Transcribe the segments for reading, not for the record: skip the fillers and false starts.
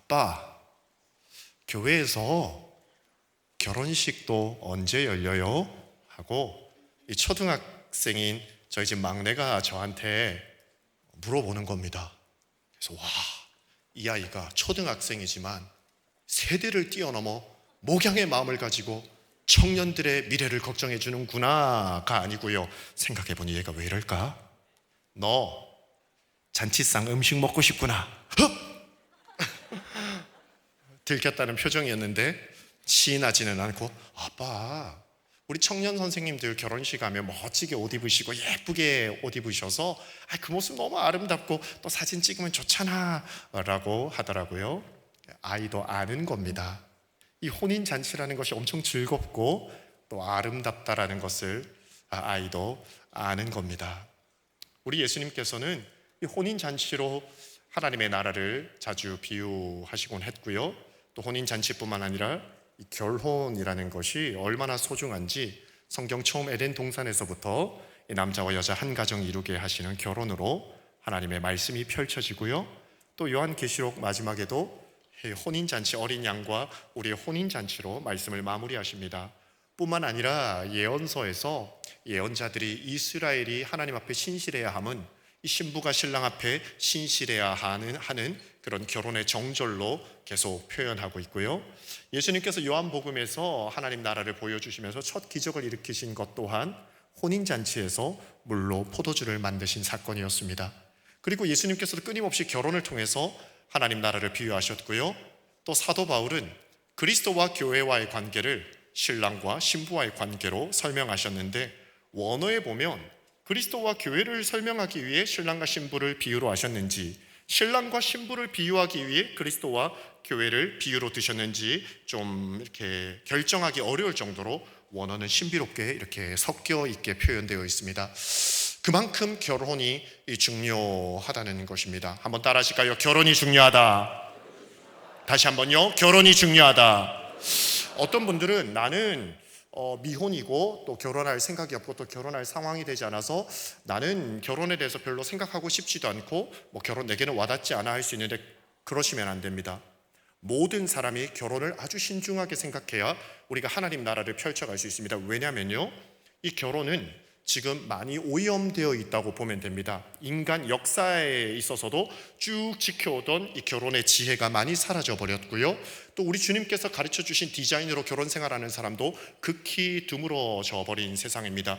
아빠, 교회에서 결혼식도 언제 열려요? 하고 이 초등학생인 저희 집 막내가 저한테 물어보는 겁니다. 그래서 와, 이 아이가 초등학생이지만 세대를 뛰어넘어 목양의 마음을 가지고 청년들의 미래를 걱정해 주는구나가 아니고요, 생각해보니 얘가 왜 이럴까? 너 잔치상 음식 먹고 싶구나. 들켰다는 표정이었는데 시인하지는 않고, 아빠, 우리 청년 선생님들 결혼식 가면 멋지게 옷 입으시고 예쁘게 옷 입으셔서 그 모습 너무 아름답고 또 사진 찍으면 좋잖아 라고 하더라고요. 아이도 아는 겁니다. 이 혼인잔치라는 것이 엄청 즐겁고 또 아름답다라는 것을 아이도 아는 겁니다. 우리 예수님께서는 이 혼인잔치로 하나님의 나라를 자주 비유하시곤 했고요, 또 혼인잔치뿐만 아니라 이 결혼이라는 것이 얼마나 소중한지 성경 처음 에덴 동산에서부터 이 남자와 여자 한 가정 이루게 하시는 결혼으로 하나님의 말씀이 펼쳐지고요, 또 요한계시록 마지막에도 혼인잔치, 어린 양과 우리의 혼인잔치로 말씀을 마무리하십니다. 뿐만 아니라 예언서에서 예언자들이 이스라엘이 하나님 앞에 신실해야 함은 이 신부가 신랑 앞에 신실해야 하는 그런 결혼의 정절로 계속 표현하고 있고요, 예수님께서 요한복음에서 하나님 나라를 보여주시면서 첫 기적을 일으키신 것 또한 혼인잔치에서 물로 포도주를 만드신 사건이었습니다. 그리고 예수님께서도 끊임없이 결혼을 통해서 하나님 나라를 비유하셨고요, 또 사도 바울은 그리스도와 교회와의 관계를 신랑과 신부와의 관계로 설명하셨는데, 원어에 보면 그리스도와 교회를 설명하기 위해 신랑과 신부를 비유로 하셨는지, 신랑과 신부를 비유하기 위해 그리스도와 교회를 비유로 드셨는지 좀 이렇게 결정하기 어려울 정도로 원어는 신비롭게 이렇게 섞여 있게 표현되어 있습니다. 그만큼 결혼이 중요하다는 것입니다. 한번 따라 하실까요? 결혼이 중요하다. 다시 한번요. 결혼이 중요하다. 어떤 분들은 나는 미혼이고 또 결혼할 생각이 없고 또 결혼할 상황이 되지 않아서 나는 결혼에 대해서 별로 생각하고 싶지도 않고 결혼 내게는 와닿지 않아 할 수 있는데, 그러시면 안 됩니다. 모든 사람이 결혼을 아주 신중하게 생각해야 우리가 하나님 나라를 펼쳐갈 수 있습니다. 왜냐하면요, 이 결혼은 지금 많이 오염되어 있다고 보면 됩니다. 인간 역사에 있어서도 쭉 지켜오던 이 결혼의 지혜가 많이 사라져 버렸고요, 또 우리 주님께서 가르쳐 주신 디자인으로 결혼 생활하는 사람도 극히 드물어져 버린 세상입니다.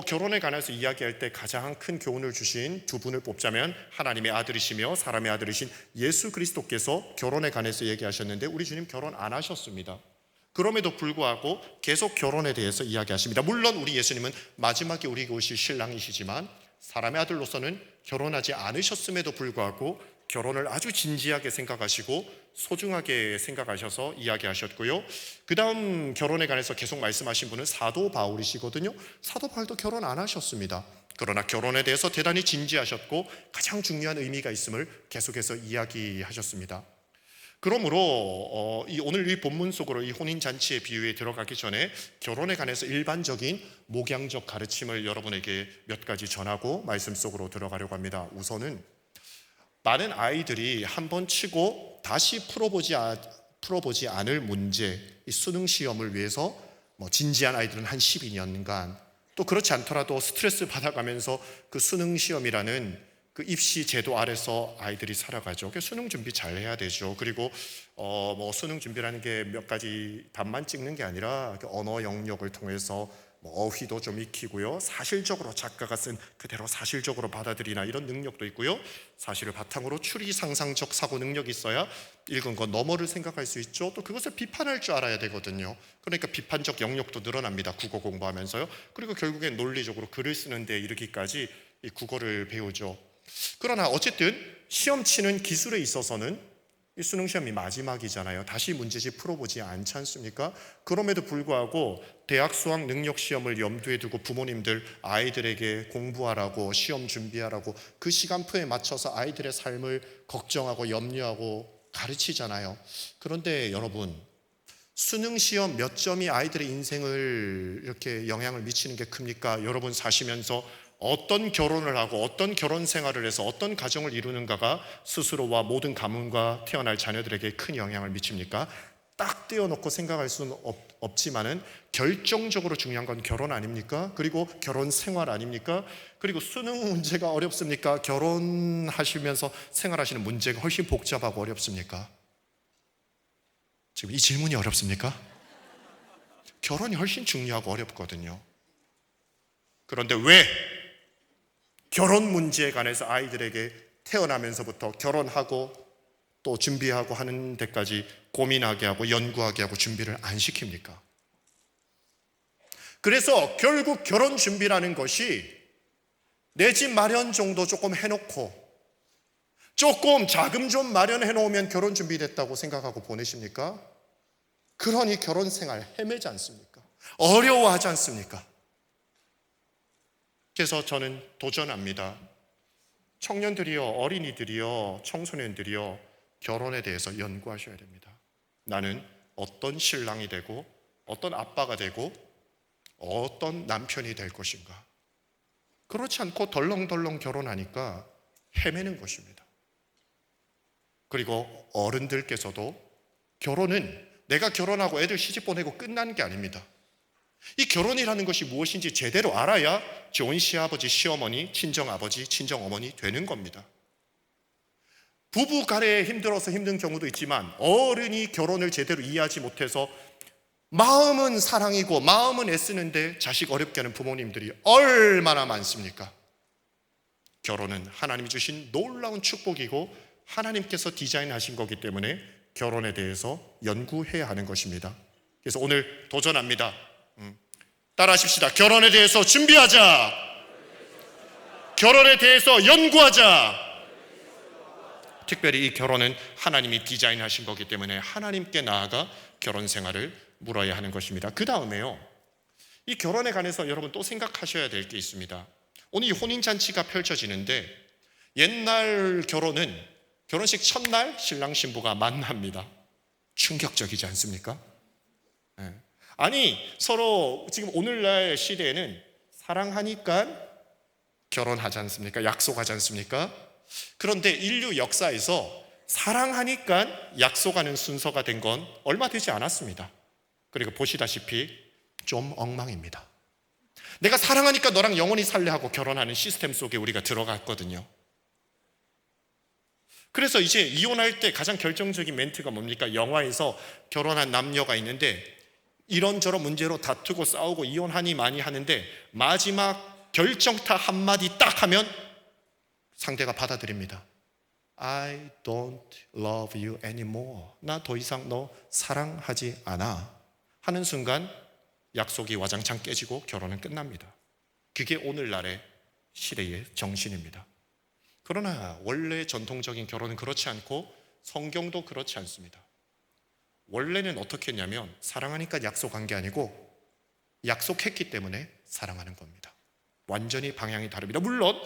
결혼에 관해서 이야기할 때 가장 큰 교훈을 주신 두 분을 뽑자면 하나님의 아들이시며 사람의 아들이신 예수 그리스도께서 결혼에 관해서 얘기하셨는데, 우리 주님 결혼 안 하셨습니다. 그럼에도 불구하고 계속 결혼에 대해서 이야기하십니다. 물론 우리 예수님은 마지막에 우리에게 오실 신랑이시지만 사람의 아들로서는 결혼하지 않으셨음에도 불구하고 결혼을 아주 진지하게 생각하시고 소중하게 생각하셔서 이야기하셨고요, 그 다음 결혼에 관해서 계속 말씀하신 분은 사도 바울이시거든요. 사도 바울도 결혼 안 하셨습니다. 그러나 결혼에 대해서 대단히 진지하셨고 가장 중요한 의미가 있음을 계속해서 이야기하셨습니다. 그러므로 오늘 이 본문 속으로 이 혼인잔치의 비유에 들어가기 전에 결혼에 관해서 일반적인 목양적 가르침을 여러분에게 몇 가지 전하고 말씀 속으로 들어가려고 합니다. 우선은 많은 아이들이 한번 치고 다시 풀어보지 않을 문제, 이 수능 시험을 위해서 진지한 아이들은 한 12년간, 또 그렇지 않더라도 스트레스 받아가면서 그 수능 시험이라는 그 입시 제도 아래서 아이들이 살아가죠. 수능 준비 잘 해야 되죠. 그리고 수능 준비라는 게 몇 가지 답만 찍는 게 아니라 언어 영역을 통해서 어휘도 좀 익히고요, 사실적으로 작가가 쓴 그대로 사실적으로 받아들이나 이런 능력도 있고요, 사실을 바탕으로 추리 상상적 사고 능력이 있어야 읽은 거 너머를 생각할 수 있죠. 또 그것을 비판할 줄 알아야 되거든요. 그러니까 비판적 영역도 늘어납니다, 국어 공부하면서요. 그리고 결국엔 논리적으로 글을 쓰는 데 이르기까지 이 국어를 배우죠. 그러나 어쨌든 시험 치는 기술에 있어서는 이 수능 시험이 마지막이잖아요. 다시 문제집 풀어보지 않지 않습니까? 그럼에도 불구하고 대학 수학 능력 시험을 염두에 두고 부모님들 아이들에게 공부하라고, 시험 준비하라고 그 시간표에 맞춰서 아이들의 삶을 걱정하고 염려하고 가르치잖아요. 그런데 여러분, 수능 시험 몇 점이 아이들의 인생을 이렇게 영향을 미치는 게 큽니까? 여러분 사시면서 어떤 결혼을 하고 어떤 결혼 생활을 해서 어떤 가정을 이루는가가 스스로와 모든 가문과 태어날 자녀들에게 큰 영향을 미칩니까? 딱 떼어놓고 생각할 수는 없지만은 결정적으로 중요한 건 결혼 아닙니까? 그리고 결혼 생활 아닙니까? 그리고 수능 문제가 어렵습니까? 결혼하시면서 생활하시는 문제가 훨씬 복잡하고 어렵습니까? 지금 이 질문이 어렵습니까? 결혼이 훨씬 중요하고 어렵거든요. 그런데 왜 결혼 문제에 관해서 아이들에게 태어나면서부터 결혼하고 또 준비하고 하는 데까지 고민하게 하고 연구하게 하고 준비를 안 시킵니까? 그래서 결국 결혼 준비라는 것이 내 집 마련 정도 조금 해놓고 조금 자금 좀 마련해 놓으면 결혼 준비됐다고 생각하고 보내십니까? 그러니 결혼 생활 헤매지 않습니까? 어려워하지 않습니까? 그래서 저는 도전합니다. 청년들이요, 어린이들이요, 청소년들이요, 결혼에 대해서 연구하셔야 됩니다. 나는 어떤 신랑이 되고 어떤 아빠가 되고 어떤 남편이 될 것인가. 그렇지 않고 덜렁덜렁 결혼하니까 헤매는 것입니다. 그리고 어른들께서도 결혼은 내가 결혼하고 애들 시집 보내고 끝나는 게 아닙니다. 이 결혼이라는 것이 무엇인지 제대로 알아야 좋은 시아버지, 시어머니, 친정아버지, 친정어머니 되는 겁니다. 부부 간에 힘들어서 힘든 경우도 있지만 어른이 결혼을 제대로 이해하지 못해서 마음은 사랑이고 마음은 애쓰는데 자식 어렵게 하는 부모님들이 얼마나 많습니까? 결혼은 하나님이 주신 놀라운 축복이고 하나님께서 디자인하신 거기 때문에 결혼에 대해서 연구해야 하는 것입니다. 그래서 오늘 도전합니다. 따라하십시다. 결혼에 대해서 준비하자. 결혼에 대해서 연구하자. 특별히 이 결혼은 하나님이 디자인하신 거기 때문에 하나님께 나아가 결혼 생활을 물어야 하는 것입니다. 그 다음에요, 이 결혼에 관해서 여러분 또 생각하셔야 될 게 있습니다. 오늘 이 혼인잔치가 펼쳐지는데 옛날 결혼은 결혼식 첫날 신랑 신부가 만납니다. 충격적이지 않습니까? 네. 아니 서로 지금 오늘날 시대에는 사랑하니까 결혼하지 않습니까? 약속하지 않습니까? 그런데 인류 역사에서 사랑하니까 약속하는 순서가 된 건 얼마 되지 않았습니다. 그리고 보시다시피 좀 엉망입니다. 내가 사랑하니까 너랑 영원히 살래 하고 결혼하는 시스템 속에 우리가 들어갔거든요. 그래서 이제 이혼할 때 가장 결정적인 멘트가 뭡니까? 영화에서 결혼한 남녀가 있는데 이런저런 문제로 다투고 싸우고 이혼하니 많이 하는데 마지막 결정타 한마디 딱 하면 상대가 받아들입니다. I don't love you anymore. 나 더 이상 너 사랑하지 않아. 하는 순간 약속이 와장창 깨지고 결혼은 끝납니다. 그게 오늘날의 시대의 정신입니다. 그러나 원래 전통적인 결혼은 그렇지 않고 성경도 그렇지 않습니다. 원래는 어떻게 했냐면 사랑하니까 약속한 게 아니고 약속했기 때문에 사랑하는 겁니다. 완전히 방향이 다릅니다. 물론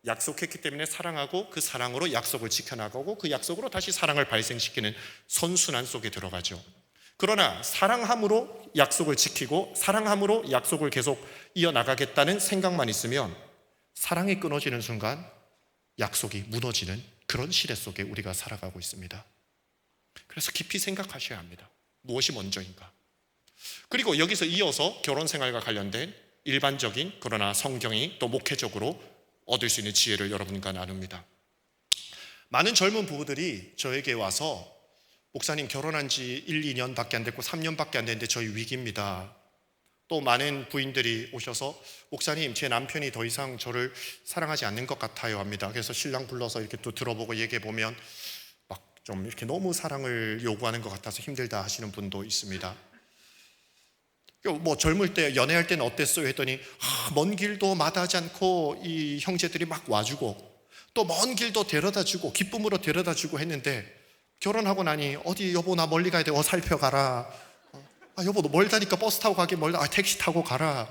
약속했기 때문에 사랑하고 그 사랑으로 약속을 지켜나가고 그 약속으로 다시 사랑을 발생시키는 선순환 속에 들어가죠. 그러나 사랑함으로 약속을 지키고 사랑함으로 약속을 계속 이어나가겠다는 생각만 있으면 사랑이 끊어지는 순간 약속이 무너지는 그런 시대 속에 우리가 살아가고 있습니다. 그래서 깊이 생각하셔야 합니다. 무엇이 먼저인가? 그리고 여기서 이어서 결혼 생활과 관련된 일반적인 그러나 성경이 또 목회적으로 얻을 수 있는 지혜를 여러분과 나눕니다. 많은 젊은 부부들이 저에게 와서 목사님 결혼한 지 1, 2년밖에 안 됐고 3년밖에 안 됐는데 저희 위기입니다. 또 많은 부인들이 오셔서 목사님 제 남편이 더 이상 저를 사랑하지 않는 것 같아요 합니다. 그래서 신랑 불러서 이렇게 또 들어보고 얘기해 보면 막 좀 이렇게 너무 사랑을 요구하는 것 같아서 힘들다 하시는 분도 있습니다. 뭐 젊을 때 연애할 때는 어땠어요 했더니 먼 길도 마다하지 않고 이 형제들이 막 와주고 또 먼 길도 데려다주고 기쁨으로 데려다주고 했는데 결혼하고 나니 어디 여보 나 멀리 가야 돼 살펴 가라. 여보 너 멀다니까 버스 타고 가기 멀다. 택시 타고 가라.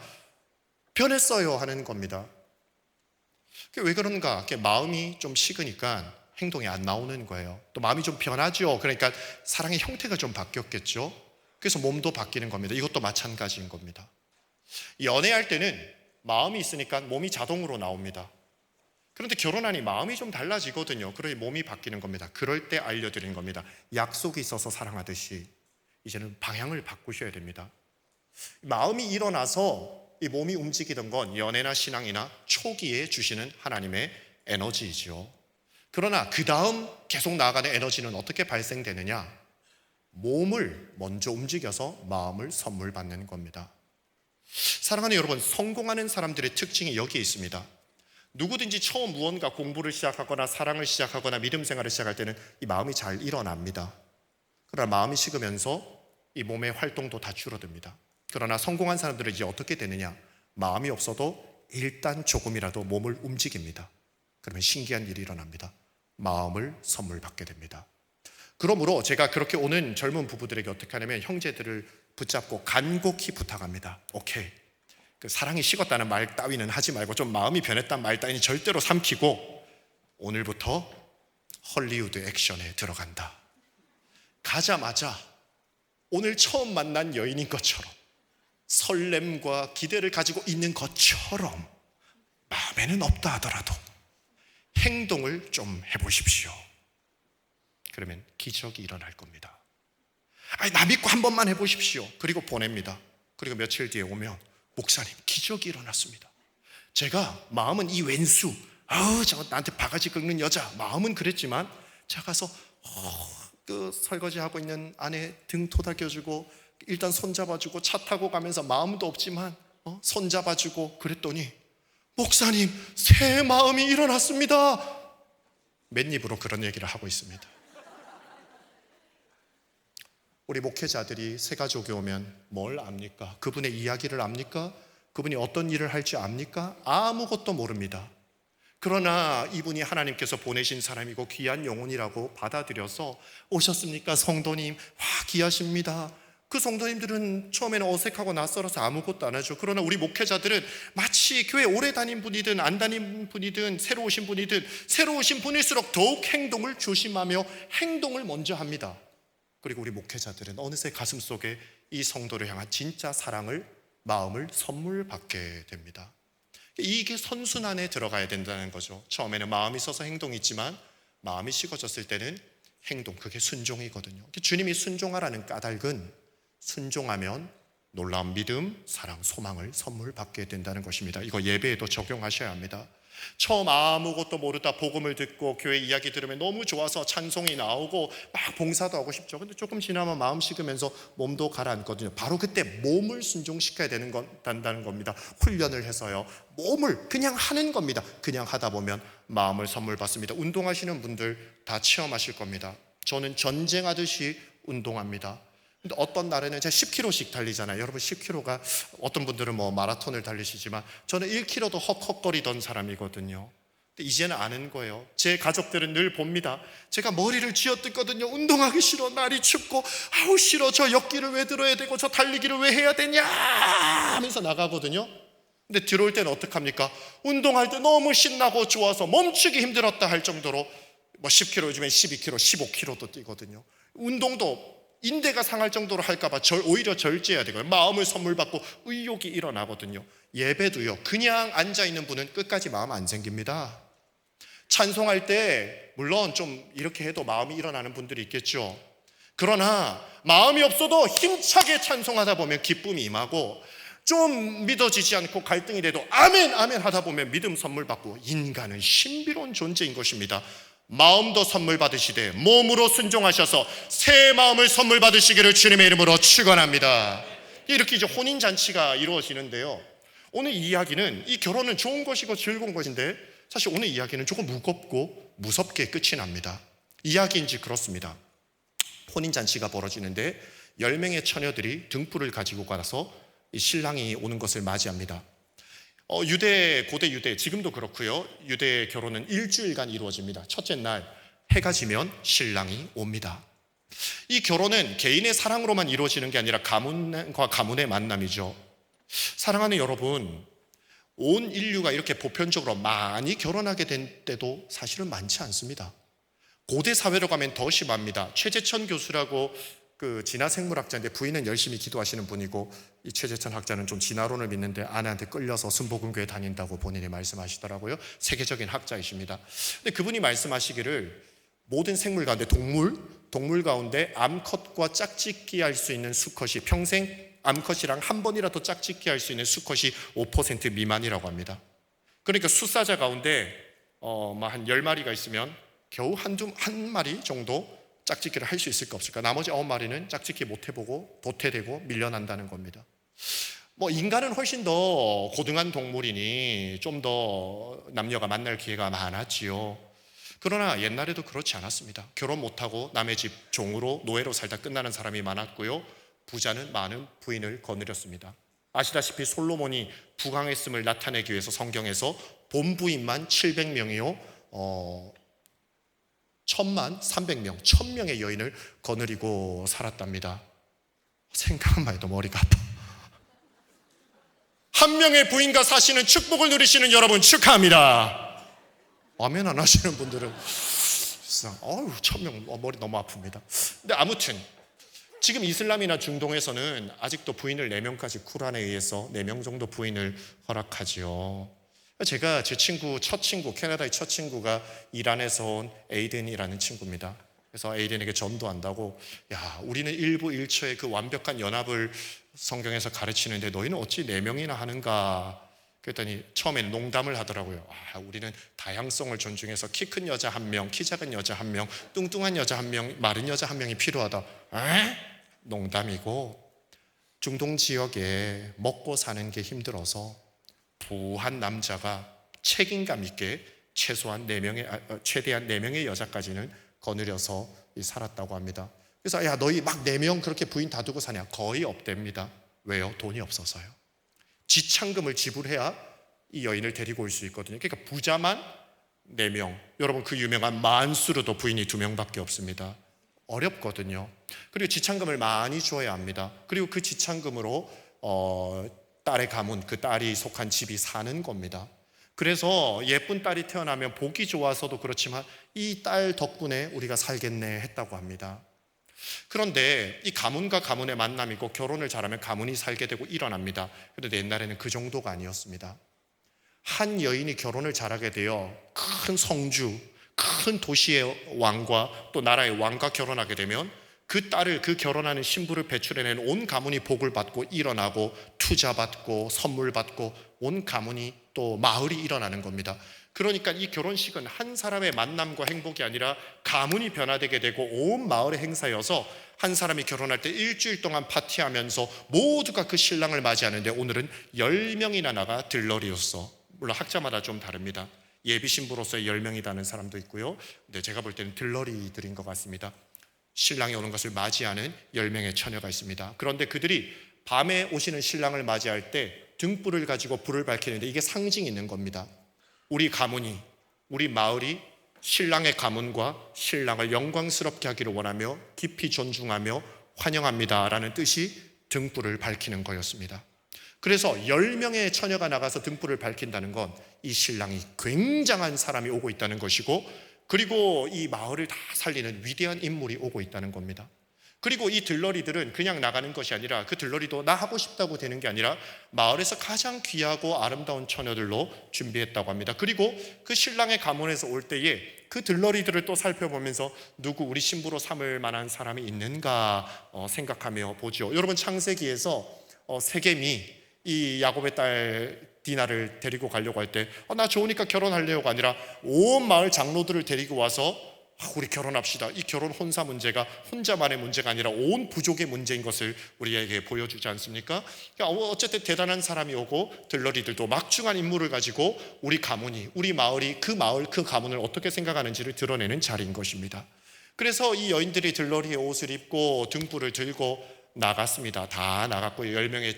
변했어요 하는 겁니다. 왜 그런가? 마음이 좀 식으니까 행동이 안 나오는 거예요. 또 마음이 좀 변하죠. 그러니까 사랑의 형태가 좀 바뀌었겠죠. 그래서 몸도 바뀌는 겁니다. 이것도 마찬가지인 겁니다. 연애할 때는 마음이 있으니까 몸이 자동으로 나옵니다. 그런데 결혼하니 마음이 좀 달라지거든요. 그러니 몸이 바뀌는 겁니다. 그럴 때 알려드리는 겁니다. 약속이 있어서 사랑하듯이 이제는 방향을 바꾸셔야 됩니다. 마음이 일어나서 이 몸이 움직이던 건 연애나 신앙이나 초기에 주시는 하나님의 에너지이죠. 그러나 그 다음 계속 나아가는 에너지는 어떻게 발생되느냐? 몸을 먼저 움직여서 마음을 선물 받는 겁니다. 사랑하는 여러분, 성공하는 사람들의 특징이 여기에 있습니다. 누구든지 처음 무언가 공부를 시작하거나 사랑을 시작하거나 믿음 생활을 시작할 때는 이 마음이 잘 일어납니다. 그러나 마음이 식으면서 이 몸의 활동도 다 줄어듭니다. 그러나 성공한 사람들은 이제 어떻게 되느냐? 마음이 없어도 일단 조금이라도 몸을 움직입니다. 그러면 신기한 일이 일어납니다. 마음을 선물 받게 됩니다. 그러므로 제가 그렇게 오는 젊은 부부들에게 어떻게 하냐면 형제들을 붙잡고 간곡히 부탁합니다. 오케이, 그 사랑이 식었다는 말 따위는 하지 말고 좀 마음이 변했다는 말 따위는 절대로 삼키고 오늘부터 헐리우드 액션에 들어간다. 가자마자 오늘 처음 만난 여인인 것처럼 설렘과 기대를 가지고 있는 것처럼 마음에는 없다 하더라도 행동을 좀 해보십시오. 그러면 기적이 일어날 겁니다. 아니, 나 믿고 한 번만 해보십시오. 그리고 보냅니다. 그리고 며칠 뒤에 오면 목사님, 기적이 일어났습니다. 제가 마음은 이 왼수, 저거 나한테 바가지 긁는 여자, 마음은 그랬지만 제가 가서 그 설거지하고 있는 아내 등 토닥여주고 일단 손잡아주고 차 타고 가면서 마음도 없지만 손잡아주고 그랬더니 목사님, 새 마음이 일어났습니다. 맨입으로 그런 얘기를 하고 있습니다. 우리 목회자들이 새가족이 오면 뭘 압니까? 그분의 이야기를 압니까? 그분이 어떤 일을 할지 압니까? 아무것도 모릅니다. 그러나 이분이 하나님께서 보내신 사람이고 귀한 영혼이라고 받아들여서 오셨습니까? 성도님, 와, 귀하십니다. 그 성도님들은 처음에는 어색하고 낯설어서 아무것도 안 하죠. 그러나 우리 목회자들은 마치 교회 오래 다닌 분이든 안 다닌 분이든 새로 오신 분이든 새로 오신 분일수록 더욱 행동을 조심하며 행동을 먼저 합니다. 그리고 우리 목회자들은 어느새 가슴속에 이 성도를 향한 진짜 사랑을, 마음을 선물 받게 됩니다. 이게 선순환에 들어가야 된다는 거죠. 처음에는 마음이 있어서 행동이 있지만 마음이 식어졌을 때는 행동, 그게 순종이거든요. 주님이 순종하라는 까닭은 순종하면 놀라운 믿음, 사랑, 소망을 선물 받게 된다는 것입니다. 이거 예배에도 적용하셔야 합니다. 처음 아무것도 모르다 복음을 듣고 교회 이야기 들으면 너무 좋아서 찬송이 나오고 막 봉사도 하고 싶죠. 근데 조금 지나면 마음 식으면서 몸도 가라앉거든요. 바로 그때 몸을 순종시켜야 된다는 겁니다. 훈련을 해서요, 몸을 그냥 하는 겁니다. 그냥 하다 보면 마음을 선물 받습니다. 운동하시는 분들 다 체험하실 겁니다. 저는 전쟁하듯이 운동합니다. 근데 어떤 날에는 제가 10km씩 달리잖아요. 여러분 10km가 어떤 분들은 뭐 마라톤을 달리시지만 저는 1km도 헉헉거리던 사람이거든요. 근데 이제는 아는 거예요. 제 가족들은 늘 봅니다. 제가 머리를 쥐어뜯거든요. 운동하기 싫어, 날이 춥고, 아우 싫어, 저 역기를 왜 들어야 되고 저 달리기를 왜 해야 되냐 하면서 나가거든요. 근데 들어올 때는 어떡합니까? 운동할 때 너무 신나고 좋아서 멈추기 힘들었다 할 정도로 뭐 10km, 요즘엔 12km, 15km도 뛰거든요. 운동도 인대가 상할 정도로 할까봐 오히려 절제해야 되고요. 마음을 선물 받고 의욕이 일어나거든요. 예배도요, 그냥 앉아있는 분은 끝까지 마음 안 생깁니다. 찬송할 때 물론 좀 이렇게 해도 마음이 일어나는 분들이 있겠죠. 그러나 마음이 없어도 힘차게 찬송하다 보면 기쁨이 임하고, 좀 믿어지지 않고 갈등이 돼도 아멘 아멘 하다 보면 믿음 선물 받고, 인간은 신비로운 존재인 것입니다. 마음도 선물 받으시되 몸으로 순종하셔서 새 마음을 선물 받으시기를 주님의 이름으로 축원합니다. 이렇게 이제 혼인잔치가 이루어지는데요, 오늘 이야기는, 이 결혼은 좋은 것이고 즐거운 것인데 사실 오늘 이야기는 조금 무겁고 무섭게 끝이 납니다. 이야기인지 그렇습니다. 혼인잔치가 벌어지는데 10명의 처녀들이 등불을 가지고 가서 이 신랑이 오는 것을 맞이합니다. 고대 유대, 지금도 그렇고요, 유대 결혼은 일주일간 이루어집니다. 첫째 날 해가 지면 신랑이 옵니다. 이 결혼은 개인의 사랑으로만 이루어지는 게 아니라 가문과 가문의 만남이죠. 사랑하는 여러분, 온 인류가 이렇게 보편적으로 많이 결혼하게 된 때도 사실은 많지 않습니다. 고대 사회로 가면 더 심합니다. 최재천 교수라고 그 진화 생물학자인데 부인은 열심히 기도하시는 분이고 이 최재천 학자는 좀 진화론을 믿는데 아내한테 끌려서 순복음교회 다닌다고 본인이 말씀하시더라고요. 세계적인 학자이십니다. 근데 그분이 말씀하시기를 모든 생물 가운데 동물 가운데 암컷과 짝짓기 할 수 있는 수컷이 평생 암컷이랑 한 번이라도 짝짓기 할 수 있는 수컷이 5% 미만이라고 합니다. 그러니까 수사자 가운데 한 10마리가 있으면 겨우 한 마리 정도 짝짓기를 할 수 있을까 없을까? 나머지 9마리는 짝짓기 못 해보고 도태되고 밀려난다는 겁니다. 인간은 훨씬 더 고등한 동물이니 좀 더 남녀가 만날 기회가 많았지요. 그러나 옛날에도 그렇지 않았습니다. 결혼 못하고 남의 집 종으로 노예로 살다 끝나는 사람이 많았고요. 부자는 많은 부인을 거느렸습니다. 아시다시피 솔로몬이 부강했음을 나타내기 위해서 성경에서 본부인만 700명이요 1000명의 여인을 거느리고 살았답니다. 생각만 해도 머리가 아파. 한 명의 부인과 사시는 축복을 누리시는 여러분 축하합니다. 아멘 안 하시는 분들은 1000명 머리 너무 아픕니다. 근데 아무튼 지금 이슬람이나 중동에서는 아직도 부인을 4명까지 쿠란에 의해서 4명 정도 부인을 허락하지요. 제가 제 첫 친구 캐나다의 첫 친구가 이란에서 온 에이든이라는 친구입니다. 그래서 에이든에게 전도한다고 우리는 일부일처의 그 완벽한 연합을 성경에서 가르치는데 너희는 어찌 4명이나 하는가? 그랬더니 처음엔 농담을 하더라고요. 우리는 다양성을 존중해서 키 큰 여자 1명, 키 작은 여자 1명, 뚱뚱한 여자 1명, 마른 여자 1명이 필요하다. 농담이고 중동 지역에 먹고 사는 게 힘들어서 부한 남자가 책임감 있게 최대한 4명의 여자까지는 거느려서 살았다고 합니다. 그래서 너희 막 4명 그렇게 부인 다 두고 사냐? 거의 없답니다. 왜요? 돈이 없어서요. 지참금을 지불해야 이 여인을 데리고 올 수 있거든요. 그러니까 부자만 4명. 여러분 그 유명한 만수르도 부인이 2명밖에 없습니다. 어렵거든요. 그리고 지참금을 많이 줘야 합니다. 그리고 그 지참금으로 딸의 가문, 그 딸이 속한 집이 사는 겁니다. 그래서 예쁜 딸이 태어나면 보기 좋아서도 그렇지만 이 딸 덕분에 우리가 살겠네 했다고 합니다. 그런데 이 가문과 가문의 만남이고 결혼을 잘하면 가문이 살게 되고 일어납니다. 그런데 옛날에는 그 정도가 아니었습니다. 한 여인이 결혼을 잘하게 되어 큰 성주, 큰 도시의 왕과 또 나라의 왕과 결혼하게 되면 그 딸을, 그 결혼하는 신부를 배출해낸 온 가문이 복을 받고 일어나고 투자받고 선물 받고 온 가문이 또 마을이 일어나는 겁니다. 그러니까 이 결혼식은 한 사람의 만남과 행복이 아니라 가문이 변화되게 되고 온 마을의 행사여서 한 사람이 결혼할 때 일주일 동안 파티하면서 모두가 그 신랑을 맞이하는데 오늘은 10명이나 나가 들러리로서, 물론 학자마다 좀 다릅니다. 예비 신부로서의 10명이라는 사람도 있고요. 근데 제가 볼 때는 들러리들인 것 같습니다. 신랑이 오는 것을 맞이하는 10명의 처녀가 있습니다. 그런데 그들이 밤에 오시는 신랑을 맞이할 때 등불을 가지고 불을 밝히는데 이게 상징이 있는 겁니다. 우리 가문이, 우리 마을이 신랑의 가문과 신랑을 영광스럽게 하기를 원하며 깊이 존중하며 환영합니다 라는 뜻이 등불을 밝히는 거였습니다. 그래서 10명의 처녀가 나가서 등불을 밝힌다는 건 이 신랑이 굉장한 사람이 오고 있다는 것이고, 그리고 이 마을을 다 살리는 위대한 인물이 오고 있다는 겁니다. 그리고 이 들러리들은 그냥 나가는 것이 아니라 그 들러리도 나 하고 싶다고 되는 게 아니라 마을에서 가장 귀하고 아름다운 처녀들로 준비했다고 합니다. 그리고 그 신랑의 가문에서 올 때에 그 들러리들을 또 살펴보면서 누구 우리 신부로 삼을 만한 사람이 있는가 생각하며 보죠. 여러분 창세기에서 세겜이 이 야곱의 딸 디나를 데리고 가려고 할 때 나 좋으니까 결혼하려고가 아니라 온 마을 장로들을 데리고 와서 우리 결혼합시다. 이 결혼 혼사 문제가 혼자만의 문제가 아니라 온 부족의 문제인 것을 우리에게 보여주지 않습니까? 그러니까 어쨌든 대단한 사람이 오고 들러리들도 막중한 임무를 가지고 우리 가문이, 우리 마을이 그 마을, 그 가문을 어떻게 생각하는지를 드러내는 자리인 것입니다. 그래서 이 여인들이 들러리의 옷을 입고 등불을 들고 나갔습니다. 다 나갔고요. 10명의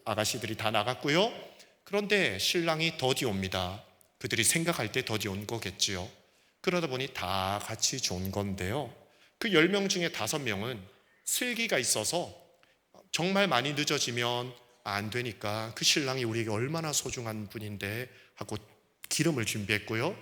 아가씨들이 다 나갔고요. 그런데 신랑이 더디 옵니다. 그들이 생각할 때 더디 온 거겠지요. 그러다 보니 다 같이 좋은 건데요. 그 10명 중에 5명은 슬기가 있어서 정말 많이 늦어지면 안 되니까 그 신랑이 우리에게 얼마나 소중한 분인데 하고 기름을 준비했고요.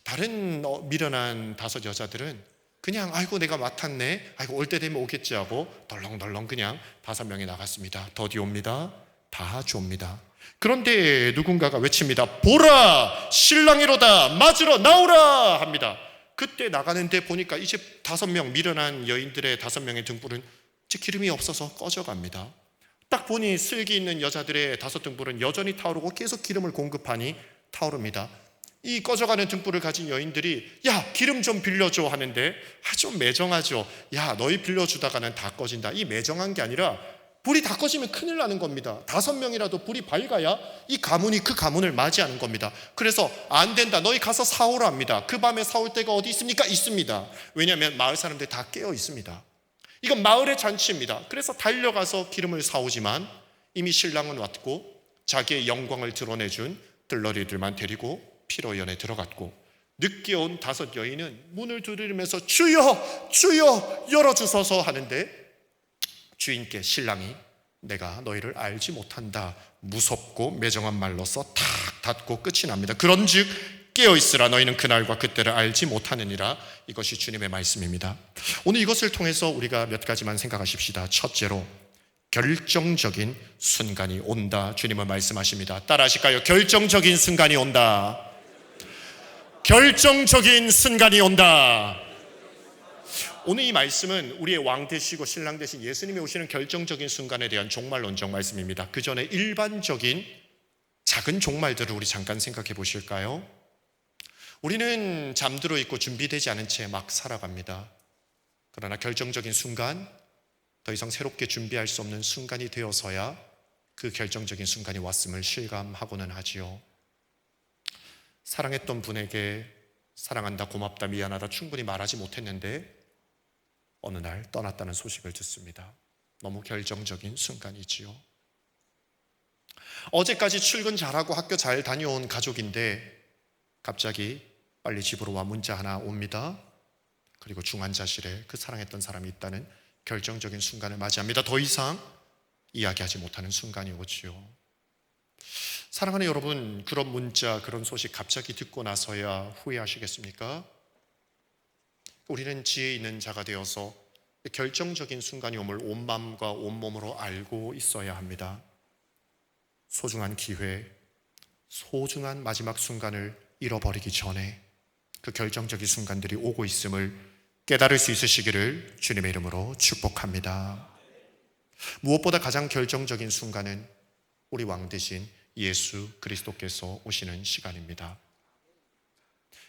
다른 미련한 5 여자들은 그냥 아이고 내가 맡았네, 아이고 올 때 되면 오겠지 하고 덜렁덜렁 그냥 5명이 나갔습니다. 더디 옵니다. 다 줍니다. 그런데 누군가가 외칩니다. 보라, 신랑이로다, 맞으러 나오라 합니다. 그때 나가는데 보니까 이제 5명 미련한 여인들의 5명의 등불은 이제 기름이 없어서 꺼져갑니다. 딱 보니 슬기 있는 여자들의 5등불은 여전히 타오르고 계속 기름을 공급하니 타오릅니다. 이 꺼져가는 등불을 가진 여인들이 야 기름 좀 빌려줘 하는데 좀 매정하죠. 야 너희 빌려주다가는 다 꺼진다. 이 매정한 게 아니라 불이 다 꺼지면 큰일 나는 겁니다. 5명이라도 불이 밝아야 이 가문이 그 가문을 맞이하는 겁니다. 그래서 안 된다, 너희 가서 사오라 합니다. 그 밤에 사올 때가 어디 있습니까? 있습니다. 왜냐하면 마을 사람들이 다 깨어 있습니다. 이건 마을의 잔치입니다. 그래서 달려가서 기름을 사오지만 이미 신랑은 왔고 자기의 영광을 드러내준 들러리들만 데리고 피로연에 들어갔고, 늦게 온 5 여인은 문을 두드리면서 주여 주여 열어주소서 하는데 주인께 신랑이 내가 너희를 알지 못한다 무섭고 매정한 말로써 탁 닫고 끝이 납니다. 그런즉 깨어있으라, 너희는 그날과 그때를 알지 못하느니라. 이것이 주님의 말씀입니다. 오늘 이것을 통해서 우리가 몇 가지만 생각하십시다. 첫째로 결정적인 순간이 온다. 주님은 말씀하십니다. 따라하실까요? 결정적인 순간이 온다. 결정적인 순간이 온다. 오늘 이 말씀은 우리의 왕 되시고 신랑 되신 예수님이 오시는 결정적인 순간에 대한 종말론적 말씀입니다. 그 전에 일반적인 작은 종말들을 우리 잠깐 생각해 보실까요? 우리는 잠들어 있고 준비되지 않은 채 막 살아갑니다. 그러나 결정적인 순간, 더 이상 새롭게 준비할 수 없는 순간이 되어서야 그 결정적인 순간이 왔음을 실감하고는 하지요. 사랑했던 분에게 사랑한다, 고맙다, 미안하다 충분히 말하지 못했는데 어느 날 떠났다는 소식을 듣습니다. 너무 결정적인 순간이지요. 어제까지 출근 잘하고 학교 잘 다녀온 가족인데 갑자기 빨리 집으로 와 문자 하나 옵니다. 그리고 중환자실에 그 사랑했던 사람이 있다는 결정적인 순간을 맞이합니다. 더 이상 이야기하지 못하는 순간이 오지요. 사랑하는 여러분, 그런 문자, 그런 소식 갑자기 듣고 나서야 후회하시겠습니까? 우리는 지혜 있는 자가 되어서 결정적인 순간이 오물 온 마음과 온 몸으로 알고 있어야 합니다. 소중한 기회, 소중한 마지막 순간을 잃어버리기 전에 그 결정적인 순간들이 오고 있음을 깨달을 수 있으시기를 주님의 이름으로 축복합니다. 무엇보다 가장 결정적인 순간은 우리 왕 대신 예수 그리스도께서 오시는 시간입니다.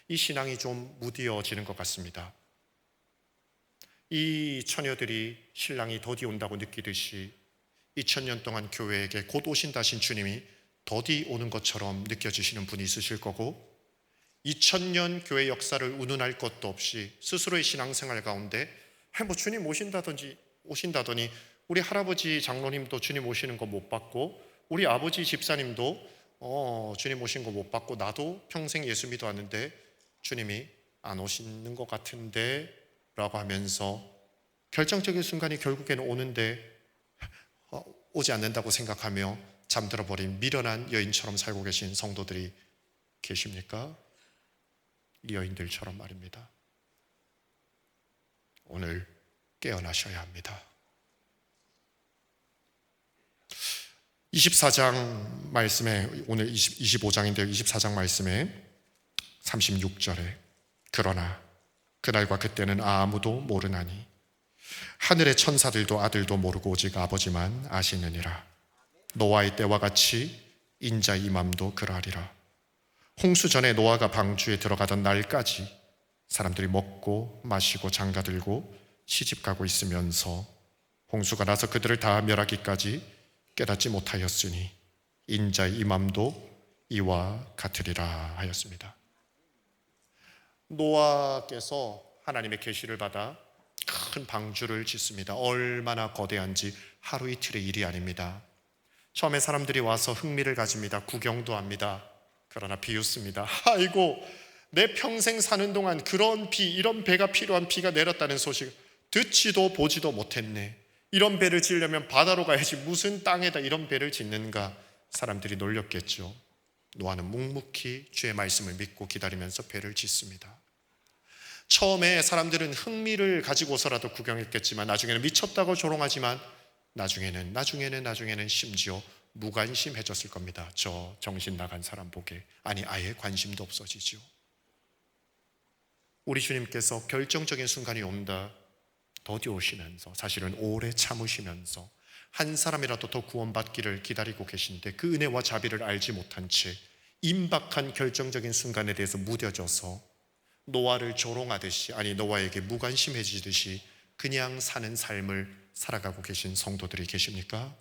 이 신앙이 좀 무디어지는 것 같습니다. 이 처녀들이 신랑이 더디 온다고 느끼듯이 2000년 동안 교회에게 곧 오신다 하신 주님이 더디 오는 것처럼 느껴지시는 분이 있으실 거고, 2000년 교회 역사를 운운할 것도 없이 스스로의 신앙생활 가운데 뭐 주님 오신다더니 우리 할아버지 장로님도 주님 오시는 거 못 봤고, 우리 아버지 집사님도 주님 오신 거 못 봤고, 나도 평생 예수 믿어왔는데 주님이 안 오시는 것 같은데 라고 하면서 결정적인 순간이 결국에는 오는데 오지 않는다고 생각하며 잠들어 버린 미련한 여인처럼 살고 계신 성도들이 계십니까? 이 여인들처럼 말입니다. 오늘 깨어나셔야 합니다. 24장 말씀에, 오늘 25장인데요 24장 말씀에 36절에 그러나 그날과 그때는 아무도 모르나니 하늘의 천사들도 아들도 모르고 오직 아버지만 아시느니라. 노아의 때와 같이 인자의 임함도 그러하리라. 홍수 전에 노아가 방주에 들어가던 날까지 사람들이 먹고 마시고 장가들고 시집가고 있으면서 홍수가 나서 그들을 다 멸하기까지 깨닫지 못하였으니 인자의 임함도 이와 같으리라 하였습니다. 노아께서 하나님의 계시를 받아 큰 방주를 짓습니다. 얼마나 거대한지 하루 이틀의 일이 아닙니다. 처음에 사람들이 와서 흥미를 가집니다. 구경도 합니다. 그러나 비웃습니다. 아이고, 내 평생 사는 동안 그런 비, 이런 배가 필요한 비가 내렸다는 소식 듣지도 보지도 못했네. 이런 배를 지으려면 바다로 가야지 무슨 땅에다 이런 배를 짓는가. 사람들이 놀렸겠죠. 노아는 묵묵히 주의 말씀을 믿고 기다리면서 배를 짓습니다. 처음에 사람들은 흥미를 가지고서라도 구경했겠지만 나중에는 미쳤다고 조롱하지만 나중에는 심지어 무관심해졌을 겁니다. 저 정신 나간 사람 보게. 아니, 아예 관심도 없어지죠. 우리 주님께서 결정적인 순간이 온다 더디오시면서, 사실은 오래 참으시면서 한 사람이라도 더 구원받기를 기다리고 계신데 그 은혜와 자비를 알지 못한 채 임박한 결정적인 순간에 대해서 무뎌져서 노아를 조롱하듯이, 아니 노아에게 무관심해지듯이 그냥 사는 삶을 살아가고 계신 성도들이 계십니까?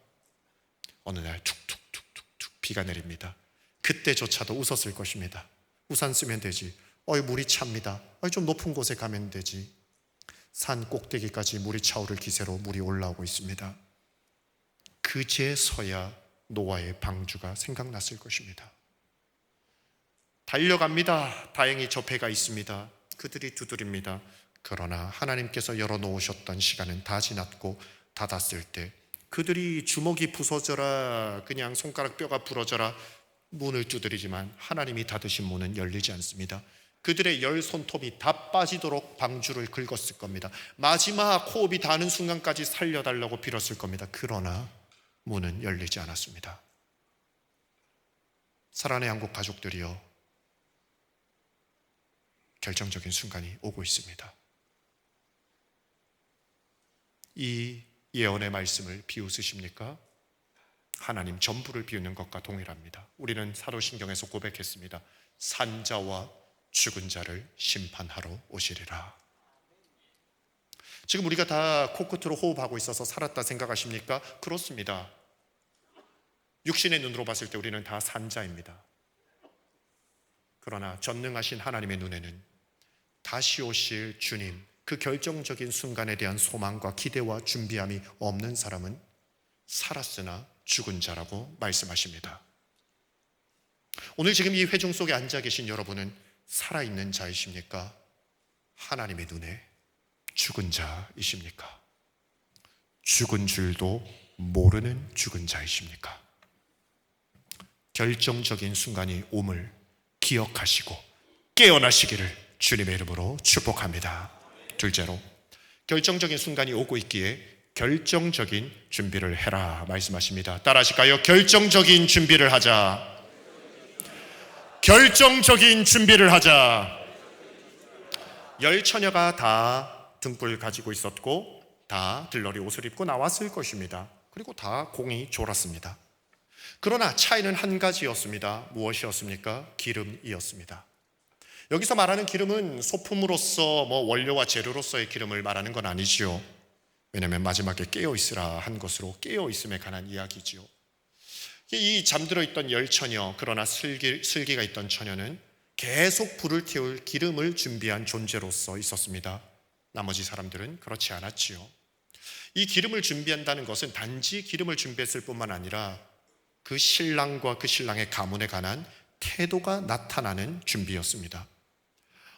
어느 날 툭툭툭툭툭 비가 내립니다. 그때조차도 웃었을 것입니다. 우산 쓰면 되지. 물이 찹니다. 좀 높은 곳에 가면 되지. 산 꼭대기까지 물이 차오를 기세로 물이 올라오고 있습니다. 그제서야 노아의 방주가 생각났을 것입니다. 달려갑니다. 다행히 저 배가 있습니다. 그들이 두드립니다. 그러나 하나님께서 열어놓으셨던 시간은 다 지났고 닫았을 때 그들이 주먹이 부서져라, 그냥 손가락 뼈가 부러져라 문을 두드리지만 하나님이 닫으신 문은 열리지 않습니다. 그들의 열 손톱이 다 빠지도록 방주를 긁었을 겁니다. 마지막 호흡이 닿는 순간까지 살려달라고 빌었을 겁니다. 그러나 문은 열리지 않았습니다. 사랑하는 한국 가족들이여, 결정적인 순간이 오고 있습니다. 이 예언의 말씀을 비웃으십니까? 하나님 전부를 비우는 것과 동일합니다. 우리는 사도신경에서 고백했습니다. 산자와 죽은 자를 심판하러 오시리라. 지금 우리가 다 코끝으로 호흡하고 있어서 살았다 생각하십니까? 그렇습니다. 육신의 눈으로 봤을 때 우리는 다 산자입니다. 그러나 전능하신 하나님의 눈에는 다시 오실 주님, 그 결정적인 순간에 대한 소망과 기대와 준비함이 없는 사람은 살았으나 죽은 자라고 말씀하십니다. 오늘 지금 이 회중 속에 앉아 계신 여러분은 살아있는 자이십니까? 하나님의 눈에 죽은 자이십니까? 죽은 줄도 모르는 죽은 자이십니까? 결정적인 순간이 옴을 기억하시고 깨어나시기를 주님의 이름으로 축복합니다. 둘째로, 결정적인 순간이 오고 있기에 결정적인 준비를 해라 말씀하십니다. 따라하실까요? 결정적인 준비를 하자. 결정적인 준비를 하자. 열 처녀가 다 등불 가지고 있었고 다 들러리 옷을 입고 나왔을 것입니다. 그리고 다 공이 졸았습니다. 그러나 차이는 한 가지였습니다. 무엇이었습니까? 기름이었습니다. 여기서 말하는 기름은 소품으로서 원료와 재료로서의 기름을 말하는 건 아니지요. 왜냐하면 마지막에 깨어있으라 한 것으로 깨어있음에 관한 이야기지요. 이 잠들어 있던 열 처녀, 그러나 슬기가 있던 처녀는 계속 불을 태울 기름을 준비한 존재로서 있었습니다. 나머지 사람들은 그렇지 않았지요. 이 기름을 준비한다는 것은 단지 기름을 준비했을 뿐만 아니라 그 신랑과 그 신랑의 가문에 관한 태도가 나타나는 준비였습니다.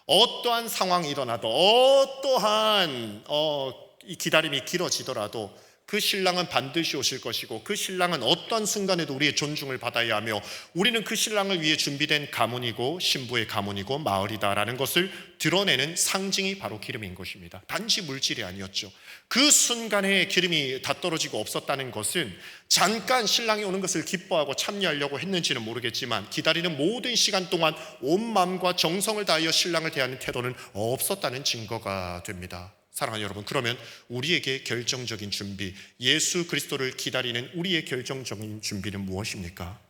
어떠한 상황이 일어나도, 어떠한 이 기다림이 길어지더라도 그 신랑은 반드시 오실 것이고 그 신랑은 어떤 순간에도 우리의 존중을 받아야 하며 우리는 그 신랑을 위해 준비된 가문이고 신부의 가문이고 마을이다라는 것을 드러내는 상징이 바로 기름인 것입니다. 단지 물질이 아니었죠. 그 순간에 기름이 다 떨어지고 없었다는 것은 잠깐 신랑이 오는 것을 기뻐하고 참여하려고 했는지는 모르겠지만 기다리는 모든 시간 동안 온 마음과 정성을 다하여 신랑을 대하는 태도는 없었다는 증거가 됩니다. 사랑하는 여러분, 그러면 우리에게 결정적인 준비, 예수 그리스도를 기다리는 우리의 결정적인 준비는 무엇입니까?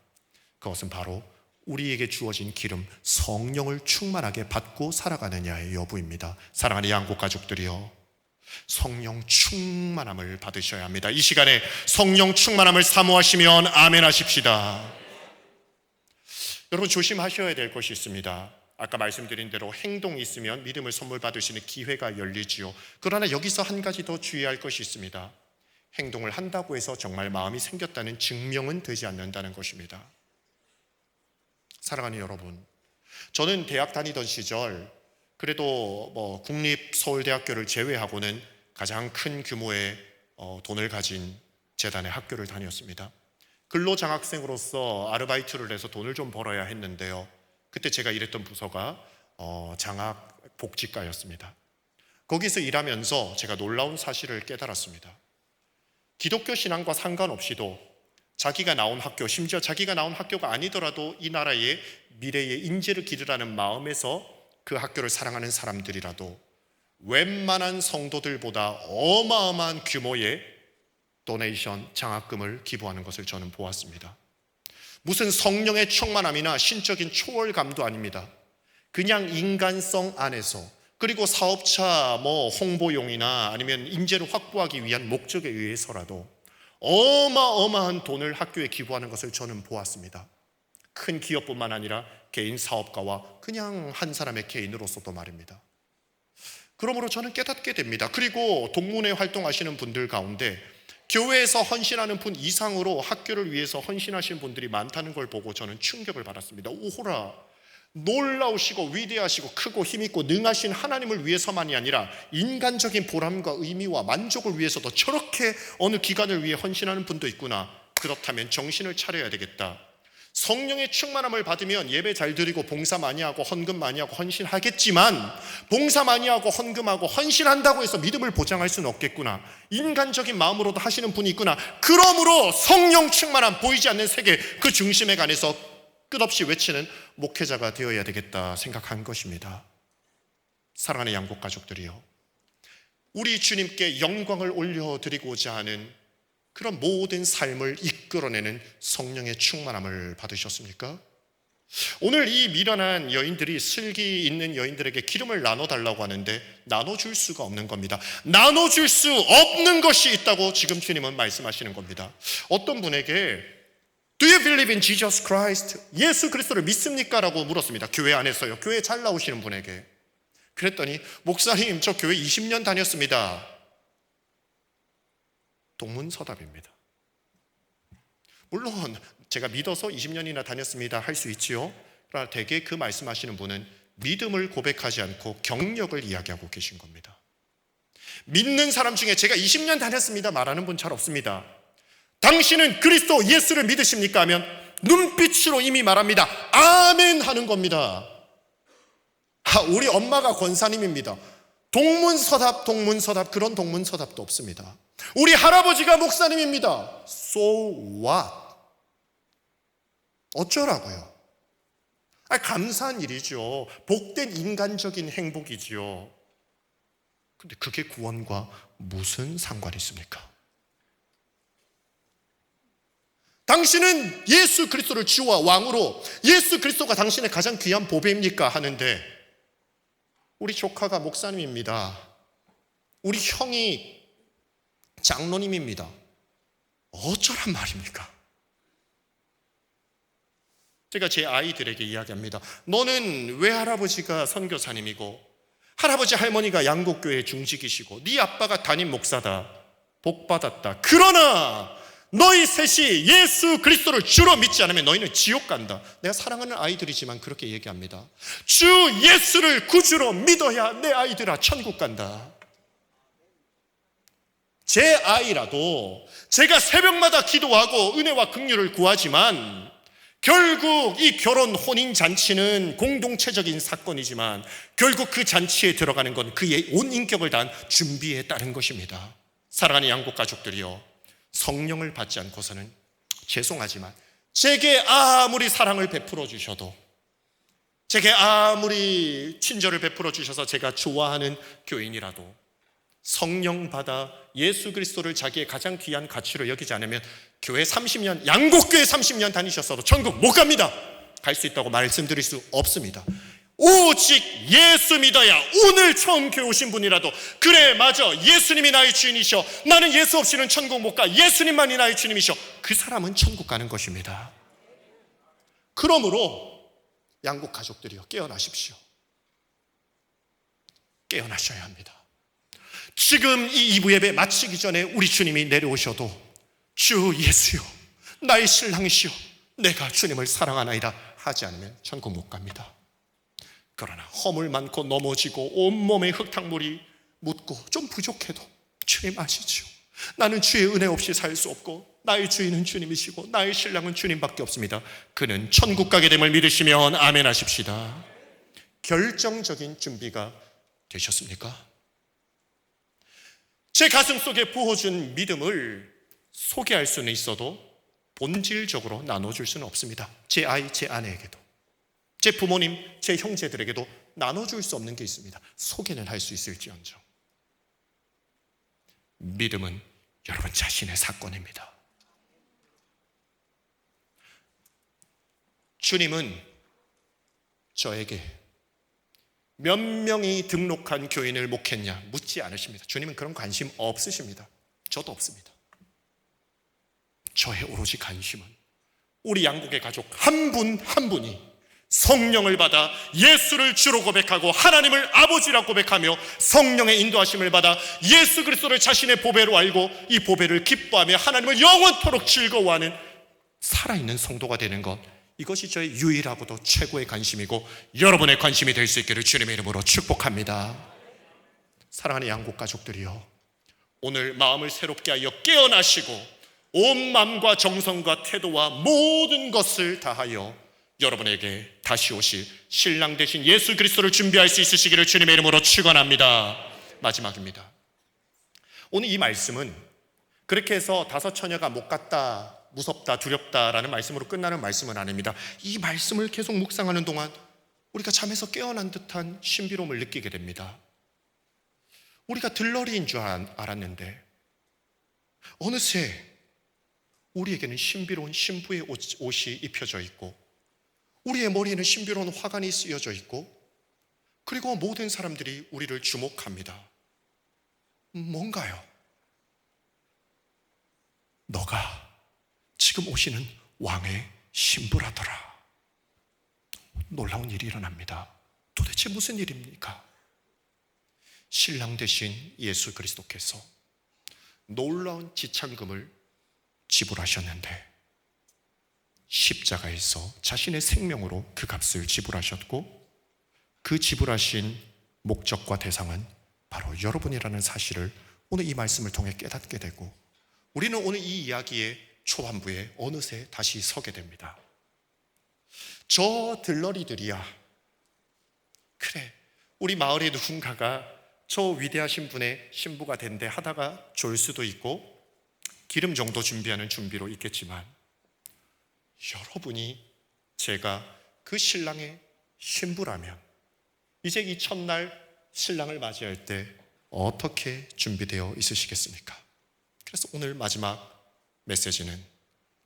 그것은 바로 우리에게 주어진 기름, 성령을 충만하게 받고 살아가느냐의 여부입니다. 사랑하는 양국 가족들이여, 성령 충만함을 받으셔야 합니다. 이 시간에 성령 충만함을 사모하시면 아멘 하십시다. 여러분, 조심하셔야 될 것이 있습니다. 아까 말씀드린 대로 행동이 있으면 믿음을 선물 받으시는 기회가 열리지요. 그러나 여기서 한 가지 더 주의할 것이 있습니다. 행동을 한다고 해서 정말 마음이 생겼다는 증명은 되지 않는다는 것입니다. 사랑하는 여러분, 저는 대학 다니던 시절 그래도 국립서울대학교를 제외하고는 가장 큰 규모의 돈을 가진 재단의 학교를 다녔습니다. 근로장학생으로서 아르바이트를 해서 돈을 좀 벌어야 했는데요. 그때 제가 일했던 부서가 장학 복지과였습니다. 거기서 일하면서 제가 놀라운 사실을 깨달았습니다. 기독교 신앙과 상관없이도 자기가 나온 학교, 심지어 자기가 나온 학교가 아니더라도 이 나라의 미래의 인재를 기르라는 마음에서 그 학교를 사랑하는 사람들이라도 웬만한 성도들보다 어마어마한 규모의 도네이션, 장학금을 기부하는 것을 저는 보았습니다. 무슨 성령의 충만함이나 신적인 초월감도 아닙니다. 그냥 인간성 안에서, 그리고 사업차 홍보용이나 아니면 인재를 확보하기 위한 목적에 의해서라도 어마어마한 돈을 학교에 기부하는 것을 저는 보았습니다. 큰 기업뿐만 아니라 개인 사업가와 그냥 한 사람의 개인으로서도 말입니다. 그러므로 저는 깨닫게 됩니다. 그리고 동문회 활동하시는 분들 가운데 교회에서 헌신하는 분 이상으로 학교를 위해서 헌신하시는 분들이 많다는 걸 보고 저는 충격을 받았습니다. 오호라, 놀라우시고 위대하시고 크고 힘있고 능하신 하나님을 위해서만이 아니라 인간적인 보람과 의미와 만족을 위해서도 저렇게 어느 기관을 위해 헌신하는 분도 있구나. 그렇다면 정신을 차려야 되겠다. 성령의 충만함을 받으면 예배 잘 드리고 봉사 많이 하고 헌금 많이 하고 헌신하겠지만, 봉사 많이 하고 헌금하고 헌신한다고 해서 믿음을 보장할 수는 없겠구나. 인간적인 마음으로도 하시는 분이 있구나. 그러므로 성령 충만함, 보이지 않는 세계 그 중심에 관해서 끝없이 외치는 목회자가 되어야 되겠다 생각한 것입니다. 사랑하는 양국 가족들이요, 우리 주님께 영광을 올려드리고자 하는 그런 모든 삶을 이끌어내는 성령의 충만함을 받으셨습니까? 오늘 이 미련한 여인들이, 슬기 있는 여인들에게 기름을 나눠달라고 하는데 나눠줄 수가 없는 겁니다. 나눠줄 수 없는 것이 있다고 지금 주님은 말씀하시는 겁니다. 어떤 분에게 Do you believe in Jesus Christ? 예수 그리스도를 믿습니까? 라고 물었습니다. 교회 안에서요. 교회 잘 나오시는 분에게. 그랬더니 목사님, 저 교회 20년 다녔습니다. 동문서답입니다. 물론 제가 믿어서 20년이나 다녔습니다 할 수 있지요. 그러나 대개 그 말씀하시는 분은 믿음을 고백하지 않고 경력을 이야기하고 계신 겁니다. 믿는 사람 중에 제가 20년 다녔습니다 말하는 분 잘 없습니다. 당신은 그리스도 예수를 믿으십니까? 하면 눈빛으로 이미 말합니다. 아멘 하는 겁니다. 우리 엄마가 권사님입니다. 동문서답 그런 동문서답도 없습니다. 우리 할아버지가 목사님입니다. So what? 어쩌라고요? 감사한 일이죠. 복된 인간적인 행복이지요. 근데 그게 구원과 무슨 상관이 있습니까? 당신은 예수 그리스도를 주와 왕으로, 예수 그리스도가 당신의 가장 귀한 보배입니까? 하는데 우리 조카가 목사님입니다. 우리 형이 장로님입니다. 어쩌란 말입니까? 제가 제 아이들에게 이야기합니다. 너는 외할아버지가 선교사님이고 할아버지 할머니가 양곡교회 중직이시고 네 아빠가 담임 목사다. 복받았다. 그러나 너희 셋이 예수 그리스도를 주로 믿지 않으면 너희는 지옥 간다. 내가 사랑하는 아이들이지만 그렇게 얘기합니다. 주 예수를 구주로 믿어야 내 아이들아 천국 간다. 제 아이라도 제가 새벽마다 기도하고 은혜와 긍휼을 구하지만 결국 이 결혼 혼인 잔치는 공동체적인 사건이지만 결국 그 잔치에 들어가는 건 그의 온 인격을 다한 준비에 따른 것입니다. 사랑하는 양국 가족들이요, 성령을 받지 않고서는 죄송하지만 제게 아무리 사랑을 베풀어 주셔도, 제게 아무리 친절을 베풀어 주셔서 제가 좋아하는 교인이라도 성령 받아 예수 그리스도를 자기의 가장 귀한 가치로 여기지 않으면 교회 30년, 양곡교회 30년 다니셨어도 천국 못 갑니다. 갈 수 있다고 말씀드릴 수 없습니다. 오직 예수 믿어야, 오늘 처음 교회 오신 분이라도 그래 맞아 예수님이 나의 주인이셔, 나는 예수 없이는 천국 못 가, 예수님만이 나의 주님이셔, 그 사람은 천국 가는 것입니다. 그러므로 양국 가족들이요, 깨어나십시오. 깨어나셔야 합니다. 지금 이 2부 예배 마치기 전에 우리 주님이 내려오셔도 주 예수요 나의 신랑이시여 내가 주님을 사랑하나이다 하지 않으면 천국 못 갑니다. 그러나 허물 많고 넘어지고 온몸에 흙탕물이 묻고 좀 부족해도 주님 아시죠? 나는 주의 은혜 없이 살 수 없고 나의 주인은 주님이시고 나의 신랑은 주님밖에 없습니다. 그는 천국 가게 됨을 믿으시면 아멘 하십시다. 결정적인 준비가 되셨습니까? 제 가슴 속에 부어준 믿음을 소개할 수는 있어도 본질적으로 나눠줄 수는 없습니다. 제 아이, 제 아내에게도, 제 부모님, 제 형제들에게도 나눠줄 수 없는 게 있습니다. 소개는 할 수 있을지언정. 믿음은 여러분 자신의 사건입니다. 주님은 저에게 몇 명이 등록한 교인을 목했냐 묻지 않으십니다. 주님은 그런 관심 없으십니다. 저도 없습니다. 저의 오로지 관심은 우리 양국의 가족 한 분 한 분이 성령을 받아 예수를 주로 고백하고 하나님을 아버지라 고백하며 성령의 인도하심을 받아 예수 그리스도를 자신의 보배로 알고 이 보배를 기뻐하며 하나님을 영원토록 즐거워하는 살아있는 성도가 되는 것, 이것이 저의 유일하고도 최고의 관심이고 여러분의 관심이 될 수 있기를 주님의 이름으로 축복합니다. 사랑하는 양국 가족들이여, 오늘 마음을 새롭게 하여 깨어나시고 온 마음과 정성과 태도와 모든 것을 다하여 여러분에게 다시 오실 신랑 되신 예수 그리스도를 준비할 수 있으시기를 주님의 이름으로 축원합니다. 마지막입니다. 오늘 이 말씀은 그렇게 해서 다섯 처녀가 못 갔다, 무섭다, 두렵다라는 말씀으로 끝나는 말씀은 아닙니다. 이 말씀을 계속 묵상하는 동안 우리가 잠에서 깨어난 듯한 신비로움을 느끼게 됩니다. 우리가 들러리인 줄 알았는데 어느새 우리에게는 신비로운 신부의 옷이 입혀져 있고 우리의 머리에는 신비로운 화관이 쓰여져 있고 그리고 모든 사람들이 우리를 주목합니다. 뭔가요? 너가 지금 오시는 왕의 신부라더라. 놀라운 일이 일어납니다. 도대체 무슨 일입니까? 신랑 되신 예수 그리스도께서 놀라운 지참금을 지불하셨는데 십자가에서 자신의 생명으로 그 값을 지불하셨고 그 지불하신 목적과 대상은 바로 여러분이라는 사실을 오늘 이 말씀을 통해 깨닫게 되고 우리는 오늘 이 이야기의 초반부에 어느새 다시 서게 됩니다. 저 들러리들이야, 그래 우리 마을의 누군가가 저 위대하신 분의 신부가 된대 하다가 졸 수도 있고 기름 정도 준비하는 준비로 있겠지만 여러분이 제가 그 신랑의 신부라면 이제 이 첫날 신랑을 맞이할 때 어떻게 준비되어 있으시겠습니까? 그래서 오늘 마지막 메시지는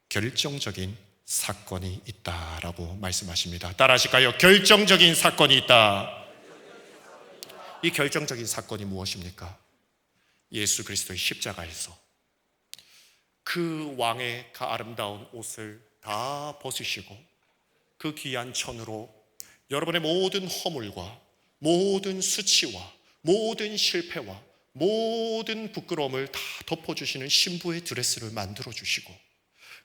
결정적인 사건이 있다라고 말씀하십니다. 따라하실까요? 결정적인 사건이 있다. 이 결정적인 사건이 무엇입니까? 예수 그리스도의 십자가에서 그 왕의 그 아름다운 옷을 다 벗으시고 그 귀한 천으로 여러분의 모든 허물과 모든 수치와 모든 실패와 모든 부끄러움을 다 덮어주시는 신부의 드레스를 만들어주시고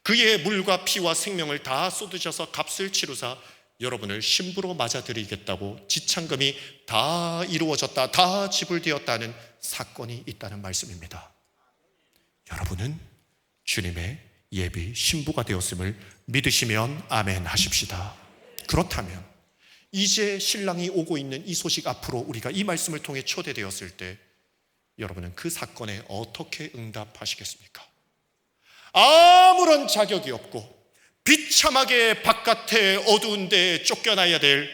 그의 물과 피와 생명을 다 쏟으셔서 값을 치루사 여러분을 신부로 맞아들이겠다고 지참금이 다 이루어졌다, 다 지불되었다는 사건이 있다는 말씀입니다. 여러분은 주님의 예비 신부가 되었음을 믿으시면 아멘 하십시다. 그렇다면 이제 신랑이 오고 있는 이 소식 앞으로 우리가 이 말씀을 통해 초대되었을 때 여러분은 그 사건에 어떻게 응답하시겠습니까? 아무런 자격이 없고 비참하게 바깥에 어두운 데에 쫓겨나야 될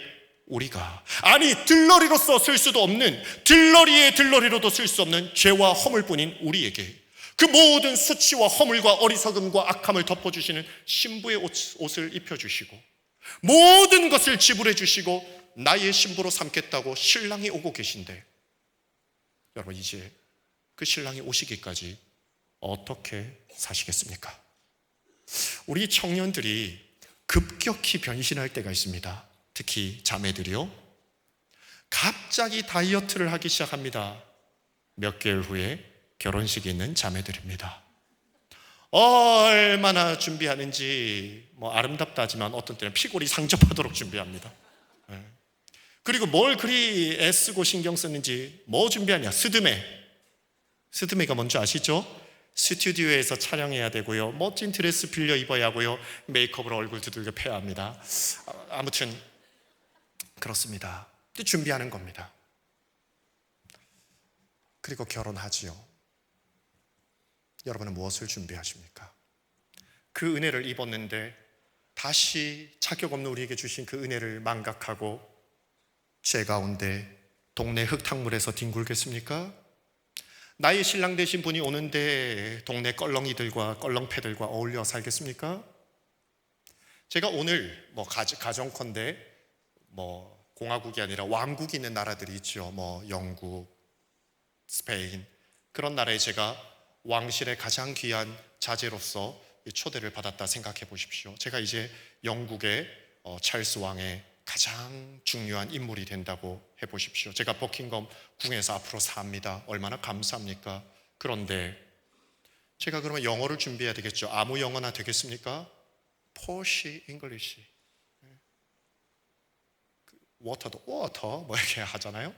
우리가, 아니 들러리로서 쓸 수도 없는, 들러리의 들러리로도 쓸 수 없는 죄와 허물뿐인 우리에게 그 모든 수치와 허물과 어리석음과 악함을 덮어주시는 신부의 옷을 입혀주시고 모든 것을 지불해 주시고 나의 신부로 삼겠다고 신랑이 오고 계신데 여러분 이제 그 신랑이 오시기까지 어떻게 사시겠습니까? 우리 청년들이 급격히 변신할 때가 있습니다. 특히 자매들이요, 갑자기 다이어트를 하기 시작합니다. 몇 개월 후에 결혼식이 있는 자매들입니다. 얼마나 준비하는지 아름답다지만 어떤 때는 피골이 상접하도록 준비합니다. 그리고 뭘 그리 애쓰고 신경 쓰는지, 뭐 준비하냐? 스드메가 뭔지 아시죠? 스튜디오에서 촬영해야 되고요, 멋진 드레스 빌려 입어야 하고요, 메이크업으로 얼굴 두들겨 패야 합니다. 아무튼 그렇습니다. 준비하는 겁니다. 그리고 결혼하지요. 여러분은 무엇을 준비하십니까? 그 은혜를 입었는데 다시 자격 없는 우리에게 주신 그 은혜를 망각하고 죄 가운데 동네 흙탕물에서 뒹굴겠습니까? 나의 신랑 되신 분이 오는데 동네 껄렁이들과 껄렁패들과 어울려 살겠습니까? 제가 오늘 가정컨대 공화국이 아니라 왕국이 있는 나라들이 있죠. 영국, 스페인, 그런 나라에 제가 왕실의 가장 귀한 자제로서 초대를 받았다 생각해 보십시오. 제가 이제 영국의 찰스 왕의 가장 중요한 인물이 된다고 해보십시오. 제가 버킹엄 궁에서 앞으로 삽니다. 얼마나 감사합니까? 그런데 제가 그러면 영어를 준비해야 되겠죠. 아무 영어나 되겠습니까? 포시 잉글리시, 워터도 워터 이렇게 하잖아요.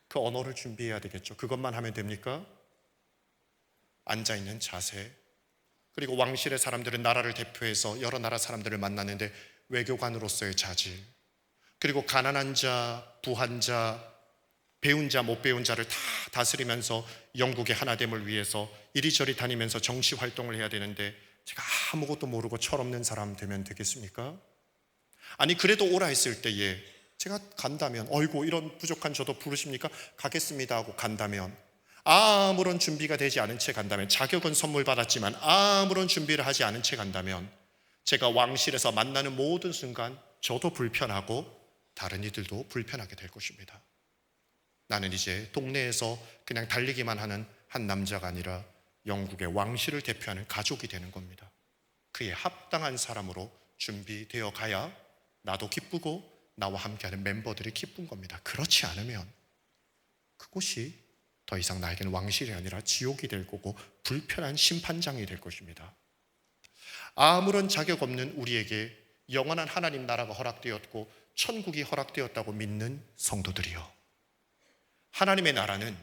그 언어를 준비해야 되겠죠. 그것만 하면 됩니까? 앉아있는 자세, 그리고 왕실의 사람들은 나라를 대표해서 여러 나라 사람들을 만나는데 외교관으로서의 자질, 그리고 가난한 자, 부한 자, 배운 자, 못 배운 자를 다 다스리면서 영국의 하나됨을 위해서 이리저리 다니면서 정치 활동을 해야 되는데 제가 아무것도 모르고 철없는 사람 되면 되겠습니까? 아니 그래도 오라 했을 때에 제가 간다면 어이구 이런 부족한 저도 부르십니까? 가겠습니다 하고 간다면, 아무런 준비가 되지 않은 채 간다면, 자격은 선물 받았지만 아무런 준비를 하지 않은 채 간다면 제가 왕실에서 만나는 모든 순간 저도 불편하고 다른 이들도 불편하게 될 것입니다. 나는 이제 동네에서 그냥 달리기만 하는 한 남자가 아니라 영국의 왕실을 대표하는 가족이 되는 겁니다. 그에 합당한 사람으로 준비되어 가야 나도 기쁘고 나와 함께하는 멤버들이 기쁜 겁니다. 그렇지 않으면 그곳이 더 이상 나에게는 왕실이 아니라 지옥이 될 거고 불편한 심판장이 될 것입니다. 아무런 자격 없는 우리에게 영원한 하나님 나라가 허락되었고 천국이 허락되었다고 믿는 성도들이요, 하나님의 나라는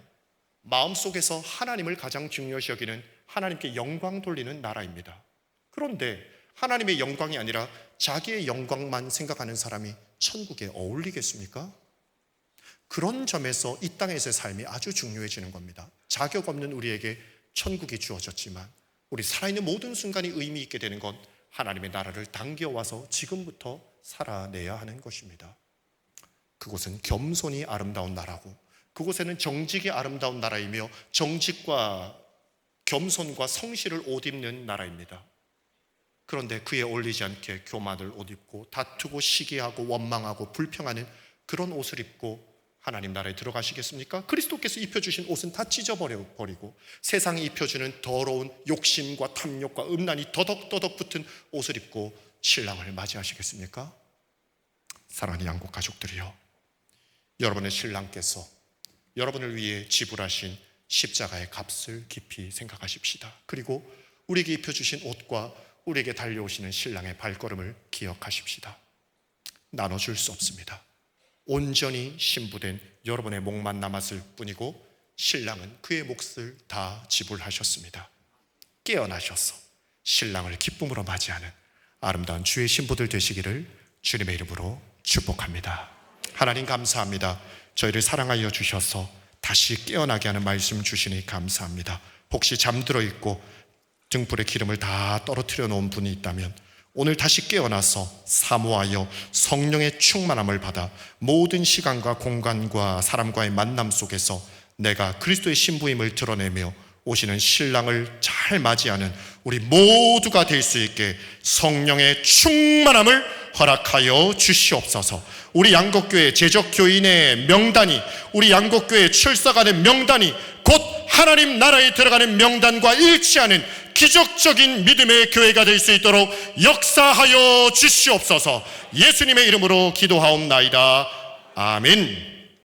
마음속에서 하나님을 가장 중요시 여기는, 하나님께 영광 돌리는 나라입니다. 그런데 하나님의 영광이 아니라 자기의 영광만 생각하는 사람이 천국에 어울리겠습니까? 그런 점에서 이 땅에서의 삶이 아주 중요해지는 겁니다. 자격 없는 우리에게 천국이 주어졌지만 우리 살아있는 모든 순간이 의미 있게 되는 건 하나님의 나라를 당겨와서 지금부터 살아내야 하는 것입니다. 그곳은 겸손이 아름다운 나라고, 그곳에는 정직이 아름다운 나라이며 정직과 겸손과 성실을 옷 입는 나라입니다. 그런데 그에 어울리지 않게 교만을 옷 입고 다투고 시기하고 원망하고 불평하는 그런 옷을 입고 하나님 나라에 들어가시겠습니까? 그리스도께서 입혀주신 옷은 다 찢어버리고 세상이 입혀주는 더러운 욕심과 탐욕과 음란이 더덕더덕 붙은 옷을 입고 신랑을 맞이하시겠습니까? 사랑하는 양국 가족들이요, 여러분의 신랑께서 여러분을 위해 지불하신 십자가의 값을 깊이 생각하십시다. 그리고 우리에게 입혀주신 옷과 우리에게 달려오시는 신랑의 발걸음을 기억하십시다. 나눠줄 수 없습니다. 온전히 신부된 여러분의 목만 남았을 뿐이고 신랑은 그의 몫을 다 지불하셨습니다. 깨어나셔서 신랑을 기쁨으로 맞이하는 아름다운 주의 신부들 되시기를 주님의 이름으로 축복합니다. 하나님 감사합니다. 저희를 사랑하여 주셔서 다시 깨어나게 하는 말씀 주시니 감사합니다. 혹시 잠들어 있고 등불에 기름을 다 떨어뜨려 놓은 분이 있다면 오늘 다시 깨어나서 사모하여 성령의 충만함을 받아 모든 시간과 공간과 사람과의 만남 속에서 내가 그리스도의 신부임을 드러내며 오시는 신랑을 잘 맞이하는 우리 모두가 될 수 있게 성령의 충만함을 허락하여 주시옵소서. 우리 양곡교회 제적교인의 명단이, 우리 양곡교회 출석하는 명단이 곧 하나님 나라에 들어가는 명단과 일치하는 기적적인 믿음의 교회가 될 수 있도록 역사하여 주시옵소서. 예수님의 이름으로 기도하옵나이다. 아멘.